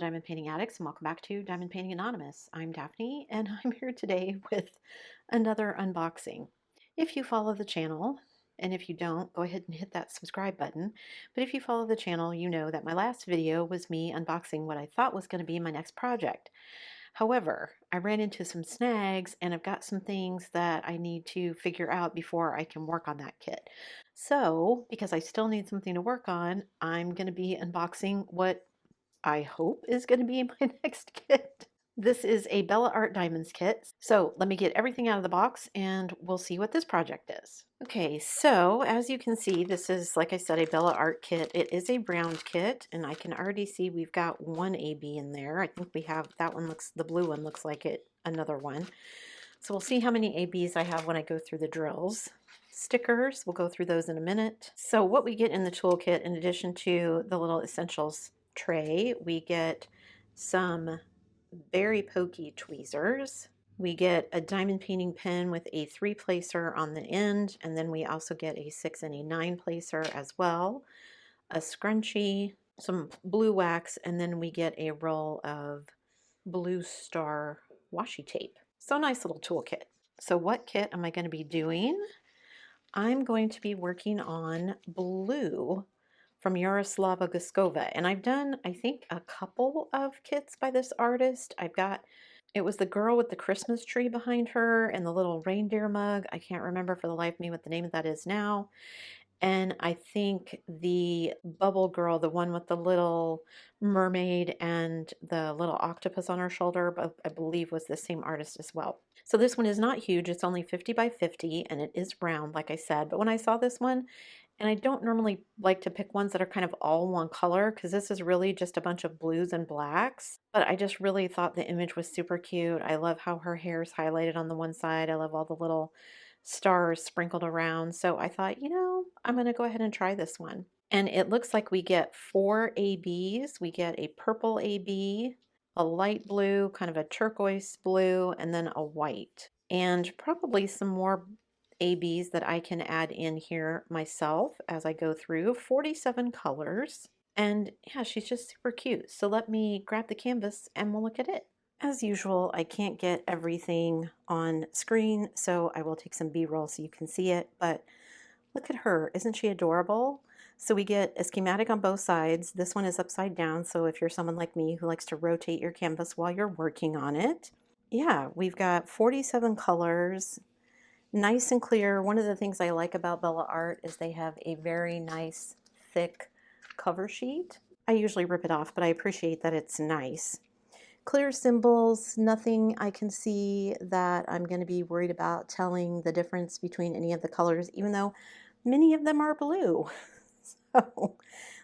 diamond painting addicts, and welcome back to Diamond Painting Anonymous. I'm Daphne, and I'm here today with another unboxing. If you follow the channel, and if you don't, go ahead and hit that subscribe button. But if you follow the channel, you know that my last video was me unboxing what I thought was going to be my next project. However, I ran into some snags, and I've got some things that I need to figure out before I can work on that kit. So, because I still need something to work on, I'm going to be unboxing what I hope is going to be my next kit. This is a Bella Art Diamonds kit. So let me get everything out of the box and we'll see what this project is. Okay, so as you can see, this is, like I said, a Bella Art kit. It is a round kit, and I can already see we've got one AB in there. I think we have, that one looks, the blue one looks like it, another one. So we'll see how many ABs I have when I go through the drills. Stickers, we'll go through those in a minute. So what we get in the toolkit, in addition to the little essentials tray, we get some very pokey tweezers. We get a diamond painting pen with a 3-placer on the end, and then we also get a 6 and a 9-placer as well, a scrunchie, some blue wax, and then we get a roll of Blue Star washi tape. So nice little toolkit. So what kit am I going to be doing? I'm going to be working on Blue from Yaroslava Guskova. And I've done, I think, a couple of kits by this artist. It was the girl with the Christmas tree behind her and the little reindeer mug. I can't remember for the life of me what the name of that is now. And I think the bubble girl, the one with the little mermaid and the little octopus on her shoulder, I believe was the same artist as well. So this one is not huge. It's only 50 by 50 and it is round, like I said. But when I saw this one, and I don't normally like to pick ones that are kind of all one color because this is really just a bunch of blues and blacks. But I just really thought the image was super cute. I love how her hair is highlighted on the one side. I love all the little stars sprinkled around. So I thought, you know, I'm going to go ahead and try this one. And it looks like we get 4 ABs. We get a purple AB, a light blue, kind of a turquoise blue, and then a white. And probably some more ABs that I can add in here myself as I go through. 47 colors. And yeah, she's just super cute. So let me grab the canvas and we'll look at it. As usual, I can't get everything on screen, so I will take some B-roll so you can see it. But look at her. Isn't she adorable? So we get a schematic on both sides. This one is upside down, so if you're someone like me who likes to rotate your canvas while you're working on it. Yeah, we've got 47 colors. Nice and clear. One of the things I like about Bella Art is they have a very nice, thick cover sheet. I usually rip it off, but I appreciate that it's nice. Clear symbols, nothing I can see that I'm going to be worried about telling the difference between any of the colors, even though many of them are blue. So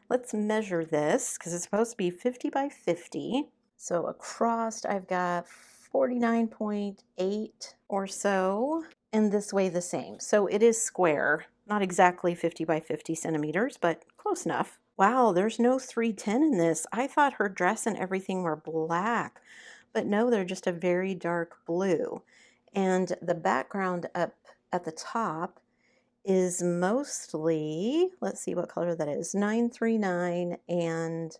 let's measure this because it's supposed to be 50 by 50. So across I've got 49.8 or so, and this way the same. So it is square, not exactly 50 by 50 centimeters, but close enough. Wow, there's no 310 in this. I thought her dress and everything were black, but no, they're just a very dark blue. And the background up at the top is mostly, let's see what color that is, 939 and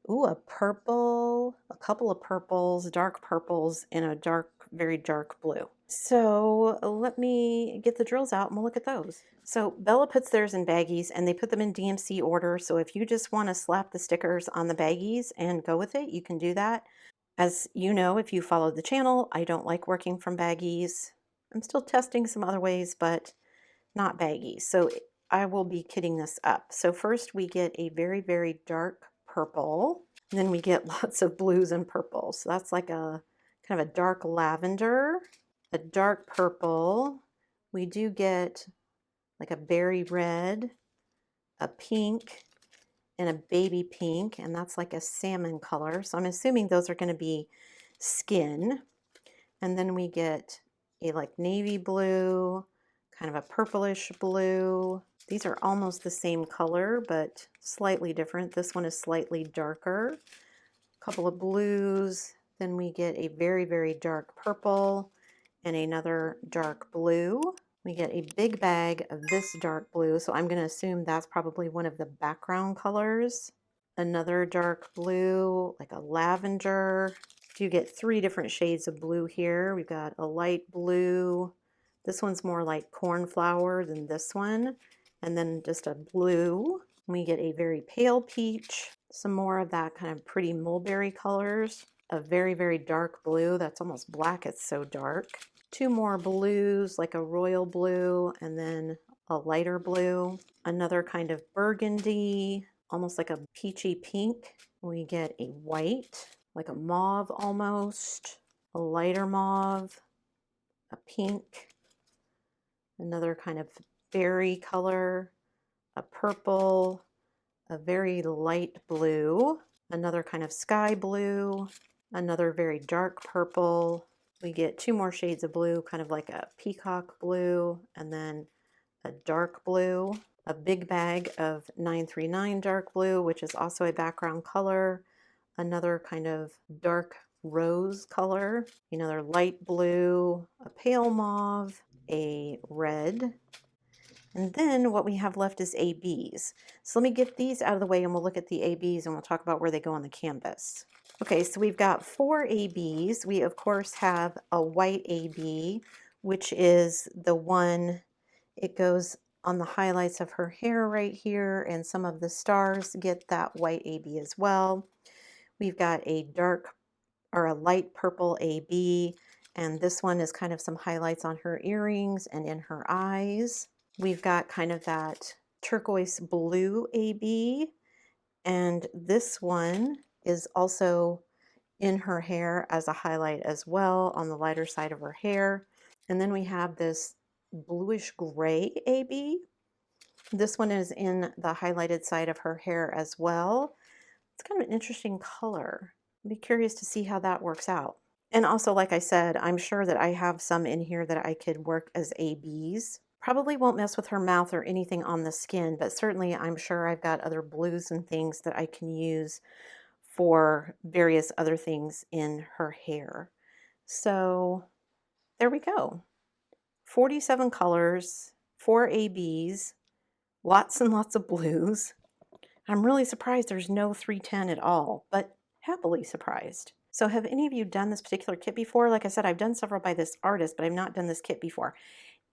ooh, a purple, a couple of purples, dark purples, and a dark, very dark blue. So let me get the drills out and we'll look at those. So Bella puts theirs in baggies and they put them in DMC order. So if you just want to slap the stickers on the baggies and go with it, you can do that. As you know, if you follow the channel, I don't like working from baggies. I'm still testing some other ways, but not baggies. So I will be kitting this up. So first we get a very, very dark purple, and then we get lots of blues and purples. So that's like a kind of a dark lavender, a dark purple. We do get like a berry red, a pink, and a baby pink, and that's like a salmon color. So I'm assuming those are going to be skin. And then we get a like navy blue, kind of a purplish blue. These are almost the same color, but slightly different. This one is slightly darker. A couple of blues. Then we get a very, very dark purple and another dark blue. We get a big bag of this dark blue, so I'm going to assume that's probably one of the background colors. another dark blue, like a lavender. You get 3 different shades of blue here. We've got a light blue. This one's more like cornflower than this one. And then just a blue. We get a very pale peach, some more of that kind of pretty mulberry colors, a very, very dark blue. That's almost black, it's so dark. 2 more blues, like a royal blue, and then a lighter blue. Another kind of burgundy, almost like a peachy pink. We get a white, like a mauve almost, a lighter mauve, a pink, another kind of berry color, a purple, a very light blue, another kind of sky blue, another very dark purple. We get 2 more shades of blue, kind of like a peacock blue, and then a dark blue, a big bag of 939 dark blue, which is also a background color, another kind of dark rose color, another light blue, a pale mauve, a red, and then what we have left is ABs. So let me get these out of the way and we'll look at the ABs and we'll talk about where they go on the canvas. Okay, so we've got 4 ABs. We of course have a white AB, which is the one, it goes on the highlights of her hair right here, and some of the stars get that white AB as well. We've got a dark or a light purple AB, and this one is kind of some highlights on her earrings and in her eyes. We've got kind of that turquoise blue AB, and this one is also in her hair as a highlight as well on the lighter side of her hair. And then we have this bluish gray AB. This one is in the highlighted side of her hair as well. It's kind of an interesting color. I'd be curious to see how that works out. And also, like I said, I'm sure that I have some in here that I could work as ABs. Probably won't mess with her mouth or anything on the skin, but certainly I'm sure I've got other blues and things that I can use for various other things in her hair. So there we go. 47 colors, 4 ABs, lots and lots of blues. I'm really surprised there's no 310 at all, but happily surprised. So have any of you done this particular kit before? Like I said, I've done several by this artist, but I've not done this kit before.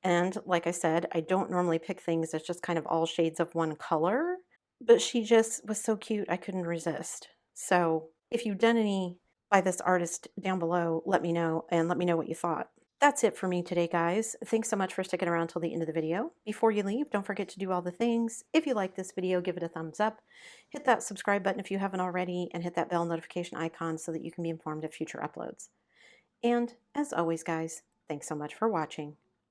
And like I said, I don't normally pick things that's just kind of all shades of one color, but she just was so cute, I couldn't resist. So if you've done any by this artist down below, let me know and let me know what you thought. That's it for me today, guys. Thanks so much for sticking around till the end of the video. Before you leave, don't forget to do all the things. If you like this video, give it a thumbs up. Hit that subscribe button if you haven't already, and hit that bell notification icon so that you can be informed of future uploads. And as always, guys, thanks so much for watching.